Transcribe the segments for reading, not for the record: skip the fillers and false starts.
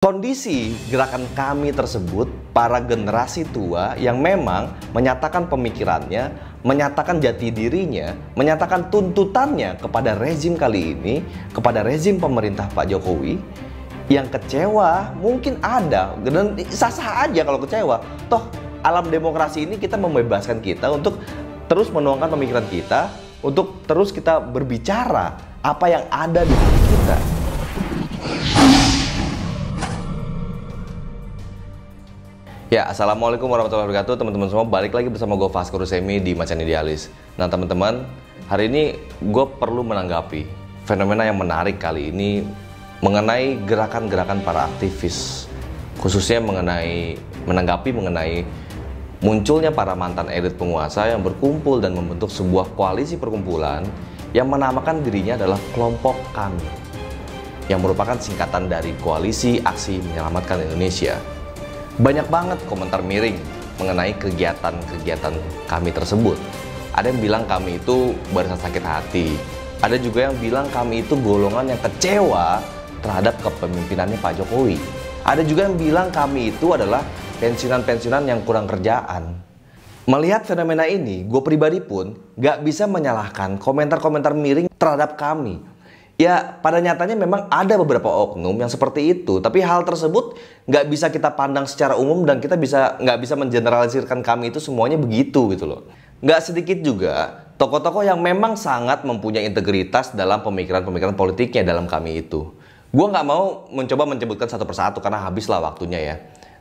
Kondisi gerakan kami tersebut, para generasi tua yang memang menyatakan pemikirannya, menyatakan jati dirinya, menyatakan tuntutannya kepada rezim kali ini, kepada rezim pemerintah Pak Jokowi, yang kecewa mungkin ada, dan sah-sah aja kalau kecewa. Toh alam demokrasi ini kita membebaskan kita untuk terus menuangkan pemikiran kita, untuk terus kita berbicara apa yang ada di hati kita. Ya, assalamualaikum warahmatullahi wabarakatuh, teman-teman semua. Balik lagi bersama gue Vasco Rusemi di Macan Idealis. Nah, teman-teman, hari ini gue perlu menanggapi fenomena yang menarik kali ini mengenai gerakan-gerakan para aktivis, khususnya menanggapi mengenai munculnya para mantan elit penguasa yang berkumpul dan membentuk sebuah koalisi perkumpulan yang menamakan dirinya adalah Kelompok Kami, yang merupakan singkatan dari Koalisi Aksi Menyelamatkan Indonesia. Banyak banget komentar miring mengenai kegiatan-kegiatan kami tersebut. Ada yang bilang kami itu barisan sakit hati. Ada juga yang bilang kami itu golongan yang kecewa terhadap kepemimpinannya Pak Jokowi. Ada juga yang bilang kami itu adalah pensiunan-pensiunan yang kurang kerjaan. Melihat fenomena ini, gue pribadi pun gak bisa menyalahkan komentar-komentar miring terhadap kami. Ya, pada nyatanya memang ada beberapa oknum yang seperti itu, tapi hal tersebut nggak bisa kita pandang secara umum dan kita nggak bisa mengeneralisirkan kami itu semuanya begitu gitu loh. Nggak sedikit juga tokoh-tokoh yang memang sangat mempunyai integritas dalam pemikiran-pemikiran politiknya dalam kami itu. Gue nggak mau mencoba menyebutkan satu persatu karena habislah waktunya ya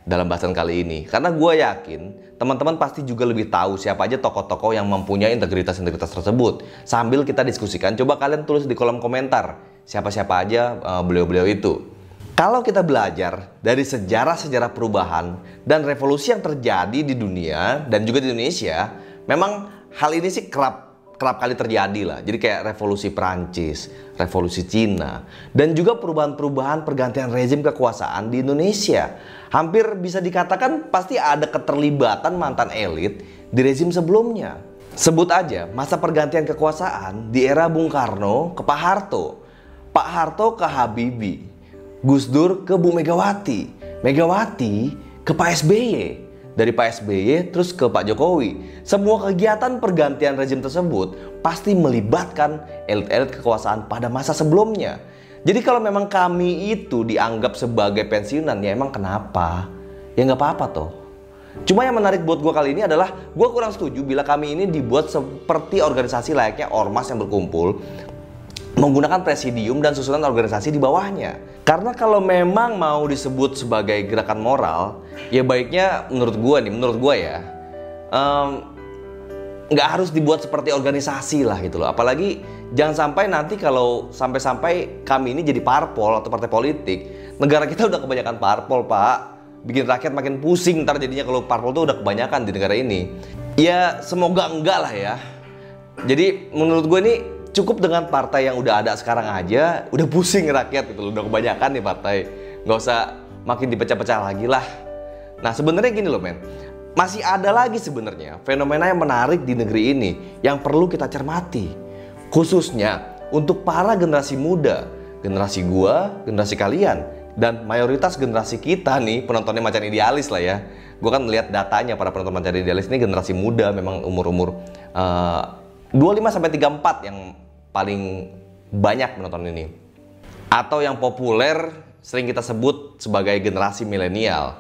dalam bahasan kali ini. Karena gue yakin teman-teman pasti juga lebih tahu siapa aja tokoh-tokoh yang mempunyai integritas-integritas tersebut. Sambil kita diskusikan, coba kalian tulis di kolom komentar siapa-siapa aja beliau-beliau itu. Kalau kita belajar dari sejarah-sejarah perubahan dan revolusi yang terjadi di dunia dan juga di Indonesia, memang hal ini sih kerap kali terjadi lah. Jadi kayak revolusi Perancis, revolusi Cina, dan juga perubahan-perubahan pergantian rezim kekuasaan di Indonesia. Hampir bisa dikatakan pasti ada keterlibatan mantan elit di rezim sebelumnya. Sebut aja masa pergantian kekuasaan di era Bung Karno ke Pak Harto, Pak Harto ke Habibie, Gus Dur ke Bu Megawati, Megawati ke Pak SBY, dari Pak SBY terus ke Pak Jokowi. Semua kegiatan pergantian rezim tersebut pasti melibatkan elit-elit kekuasaan pada masa sebelumnya. Jadi kalau memang kami itu dianggap sebagai pensiunan, ya emang kenapa? Ya nggak apa-apa toh. Cuma yang menarik buat gue kali ini adalah gue kurang setuju bila kami ini dibuat seperti organisasi layaknya ormas yang berkumpul menggunakan presidium dan susunan organisasi di bawahnya. Karena kalau memang mau disebut sebagai gerakan moral, ya baiknya menurut gue ya, nggak harus dibuat seperti organisasi lah gitu loh. Apalagi jangan sampai nanti kalau sampai kami ini jadi parpol atau partai politik, negara kita udah kebanyakan parpol pak, bikin rakyat makin pusing ntar jadinya kalau parpol tuh udah kebanyakan di negara ini. Ya semoga enggak lah ya. Jadi menurut gue ini cukup dengan partai yang udah ada sekarang aja udah pusing rakyat gitu loh, udah kebanyakan nih partai, nggak usah makin dipecah-pecah lagi lah. Nah sebenarnya gini loh men, masih ada lagi sebenarnya fenomena yang menarik di negeri ini yang perlu kita cermati, khususnya untuk para generasi muda, generasi gua, generasi kalian, dan mayoritas generasi kita nih penontonnya Macan Idealis lah ya. Gua kan melihat datanya para penonton Macan Idealis ini generasi muda, memang umur-umur 25-34 yang paling banyak menonton ini, atau yang populer sering kita sebut sebagai generasi milenial.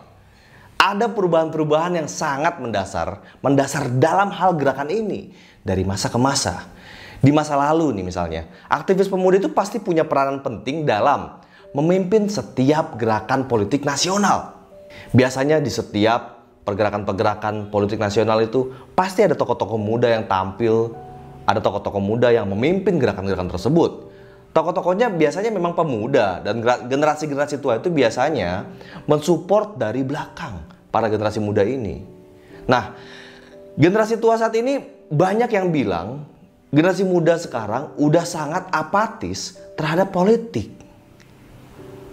Ada perubahan-perubahan yang sangat mendasar dalam hal gerakan ini dari masa ke masa. Di masa lalu nih misalnya, aktivis pemuda itu pasti punya peranan penting dalam memimpin setiap gerakan politik nasional. Biasanya di setiap pergerakan-pergerakan politik nasional itu pasti ada tokoh-tokoh muda yang tampil, ada tokoh-tokoh muda yang memimpin gerakan-gerakan tersebut. Tokoh-tokohnya biasanya memang pemuda, dan generasi-generasi tua itu biasanya mensupport dari belakang para generasi muda ini. Nah, generasi tua saat ini banyak yang bilang generasi muda sekarang udah sangat apatis terhadap politik.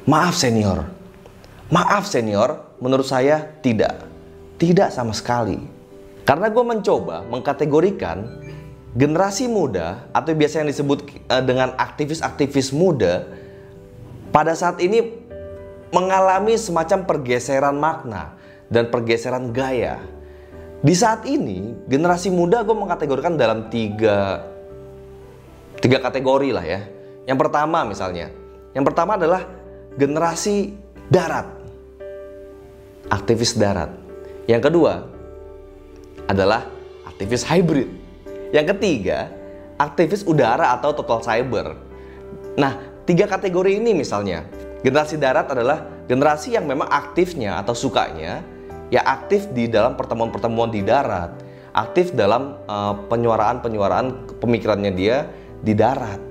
Maaf senior, menurut saya tidak sama sekali. Karena gue mencoba mengkategorikan generasi muda atau biasa yang disebut dengan aktivis-aktivis muda pada saat ini mengalami semacam pergeseran makna dan pergeseran gaya. Di saat ini, generasi muda gue mengkategorikan dalam tiga kategori lah ya. Yang pertama adalah generasi darat, aktivis darat. Yang kedua adalah aktivis hybrid. Yang ketiga, aktivis udara atau total cyber. Nah, tiga kategori ini misalnya, generasi darat adalah generasi yang memang aktifnya atau sukanya ya aktif di dalam pertemuan-pertemuan di darat, aktif dalam penyuaraan pemikirannya dia di darat.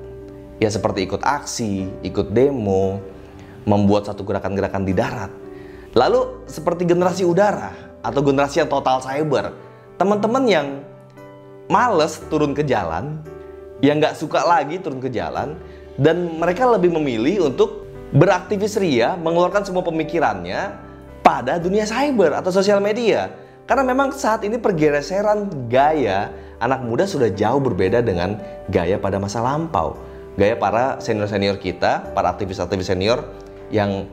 Ya seperti ikut aksi, ikut demo, membuat satu gerakan-gerakan di darat. Lalu seperti generasi udara atau generasi yang total cyber, teman-teman yang males turun ke jalan, yang nggak suka lagi turun ke jalan, dan mereka lebih memilih untuk beraktivis ria, mengeluarkan semua pemikirannya pada dunia cyber atau sosial media. Karena memang saat ini pergeseran gaya anak muda sudah jauh berbeda dengan gaya pada masa lampau. Gaya para senior-senior kita, para aktivis-aktivis senior yang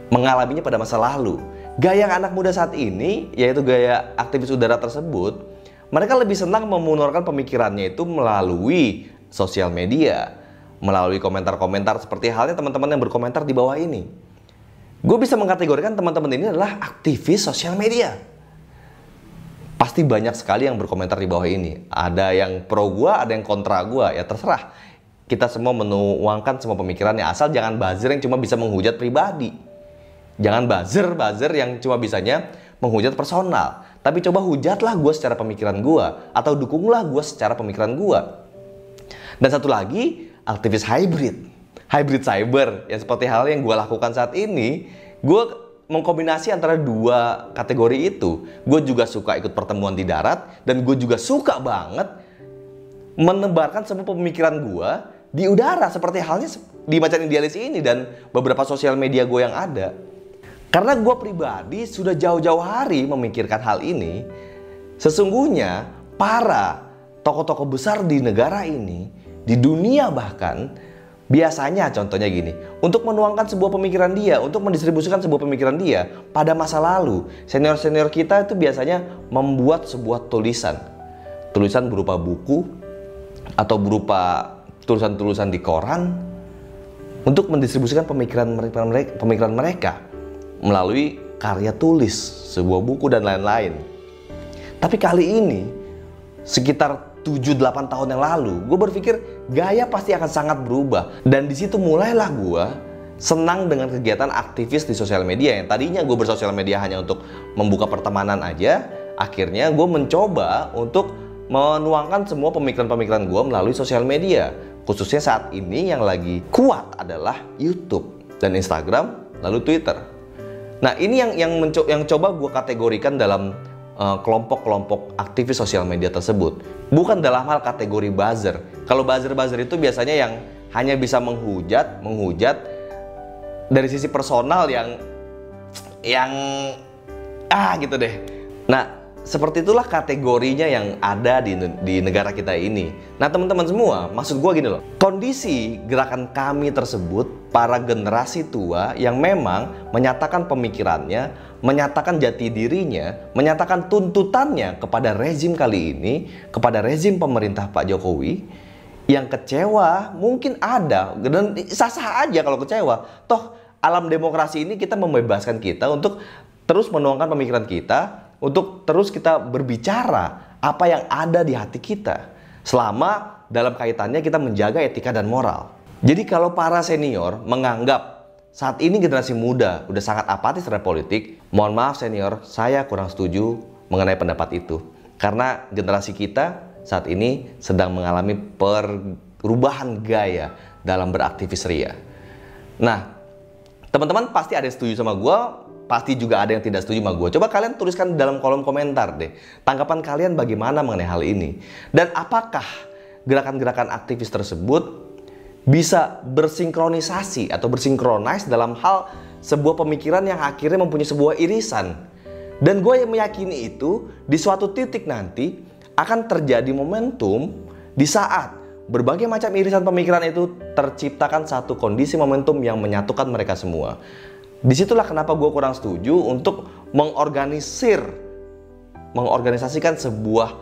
mengalaminya pada masa lalu. Gaya anak muda saat ini, yaitu gaya aktivis udara tersebut, mereka lebih senang mengeluarkan pemikirannya itu melalui sosial media, melalui komentar-komentar seperti halnya teman-teman yang berkomentar di bawah ini. Gue bisa mengkategorikan teman-teman ini adalah aktivis sosial media. Pasti banyak sekali yang berkomentar di bawah ini. Ada yang pro gue, ada yang kontra gue. Ya terserah. Kita semua menuangkan semua pemikirannya. Asal jangan buzzer yang cuma bisa menghujat pribadi. Jangan buzzer yang cuma bisanya menghujat personal. Tapi coba hujatlah gue secara pemikiran gue. Atau dukunglah gue secara pemikiran gue. Dan satu lagi, aktivis hybrid. Hybrid cyber, yang seperti hal yang gue lakukan saat ini. Gue mengkombinasi antara dua kategori itu. Gue juga suka ikut pertemuan di darat, dan gue juga suka banget menebarkan semua pemikiran gue di udara, seperti halnya di Macan Idealis ini dan beberapa sosial media gue yang ada. Karena gue pribadi sudah jauh-jauh hari memikirkan hal ini. Sesungguhnya para tokoh-tokoh besar di negara ini, di dunia bahkan, biasanya contohnya gini, untuk menuangkan sebuah pemikiran dia, untuk mendistribusikan sebuah pemikiran dia pada masa lalu, senior-senior kita itu biasanya membuat sebuah tulisan berupa buku atau berupa tulisan-tulisan di koran untuk mendistribusikan pemikiran mereka melalui karya tulis, sebuah buku dan lain-lain. Tapi kali ini, sekitar 7-8 tahun yang lalu, gue berpikir gaya pasti akan sangat berubah. Dan di situ mulailah gue senang dengan kegiatan aktivis di sosial media. Yang tadinya gue bersosial media hanya untuk membuka pertemanan aja, akhirnya gue mencoba untuk menuangkan semua pemikiran-pemikiran gue melalui sosial media. Khususnya saat ini yang lagi kuat adalah YouTube dan Instagram, lalu Twitter. Nah ini yang coba gue kategorikan dalam kelompok-kelompok aktivis sosial media tersebut. Bukan dalam hal kategori buzzer. Kalau buzzer itu biasanya yang hanya bisa menghujat dari sisi personal yang gitu deh. Nah, seperti itulah kategorinya yang ada di negara kita ini. Nah teman-teman semua, maksud gue gini loh, kondisi gerakan kami tersebut, para generasi tua yang memang menyatakan pemikirannya, menyatakan jati dirinya, menyatakan tuntutannya kepada rezim kali ini, kepada rezim pemerintah Pak Jokowi, yang kecewa mungkin ada, dan sah-sah aja kalau kecewa. Toh alam demokrasi ini kita membebaskan kita untuk terus menuangkan pemikiran kita, untuk terus kita berbicara apa yang ada di hati kita, selama dalam kaitannya kita menjaga etika dan moral. Jadi kalau para senior menganggap saat ini generasi muda udah sangat apatis terhadap politik, mohon maaf senior, saya kurang setuju mengenai pendapat itu. Karena generasi kita saat ini sedang mengalami perubahan gaya dalam beraktivis ria. Nah, teman-teman pasti ada yang setuju sama gue, pasti juga ada yang tidak setuju sama gue. Coba kalian tuliskan dalam kolom komentar deh, tanggapan kalian bagaimana mengenai hal ini. Dan apakah gerakan-gerakan aktivis tersebut bisa bersinkronisasi atau bersinkronis dalam hal sebuah pemikiran yang akhirnya mempunyai sebuah irisan. Dan gue yang meyakini itu di suatu titik nanti akan terjadi momentum di saat berbagai macam irisan pemikiran itu terciptakan satu kondisi momentum yang menyatukan mereka semua. Disitulah kenapa gue kurang setuju untuk mengorganisasikan sebuah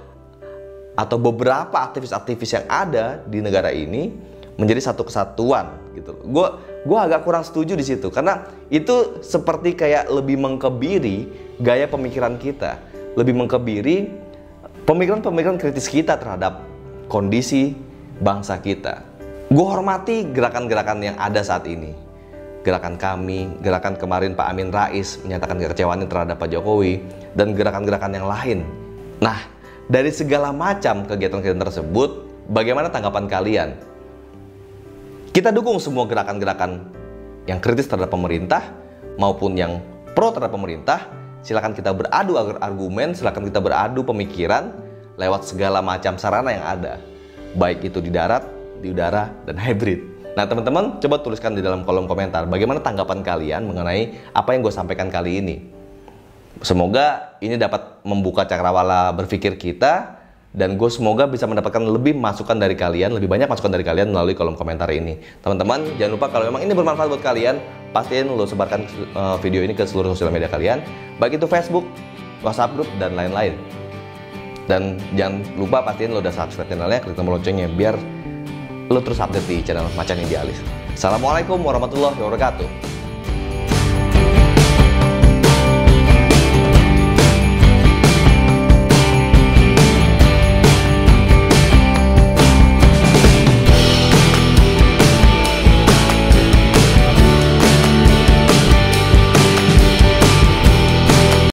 atau beberapa aktivis-aktivis yang ada di negara ini menjadi satu kesatuan gitu. Gue agak kurang setuju di situ karena itu seperti kayak lebih mengkebiri gaya pemikiran kita, lebih mengkebiri pemikiran-pemikiran kritis kita terhadap kondisi bangsa kita. Gue hormati gerakan-gerakan yang ada saat ini. Gerakan kami, gerakan kemarin Pak Amin Rais menyatakan kekecewaannya terhadap Pak Jokowi, dan gerakan-gerakan yang lain. Nah, dari segala macam kegiatan-kegiatan tersebut, bagaimana tanggapan kalian? Kita dukung semua gerakan-gerakan yang kritis terhadap pemerintah maupun yang pro terhadap pemerintah. Silakan kita beradu argumen, silakan kita beradu pemikiran lewat segala macam sarana yang ada, baik itu di darat, di udara, dan hybrid. Nah teman-teman, coba tuliskan di dalam kolom komentar bagaimana tanggapan kalian mengenai apa yang gue sampaikan kali ini. Semoga ini dapat membuka cakrawala berpikir kita, dan gue semoga bisa mendapatkan lebih masukan dari kalian, lebih banyak masukan dari kalian melalui kolom komentar ini. Teman-teman, jangan lupa kalau memang ini bermanfaat buat kalian, pastiin lo sebarkan video ini ke seluruh sosial media kalian, baik itu Facebook, WhatsApp group, dan lain-lain. Dan jangan lupa pastiin lo udah subscribe channelnya, klik tombol loncengnya biar lo terus update di channel Macan Idealis. Assalamualaikum warahmatullahi wabarakatuh.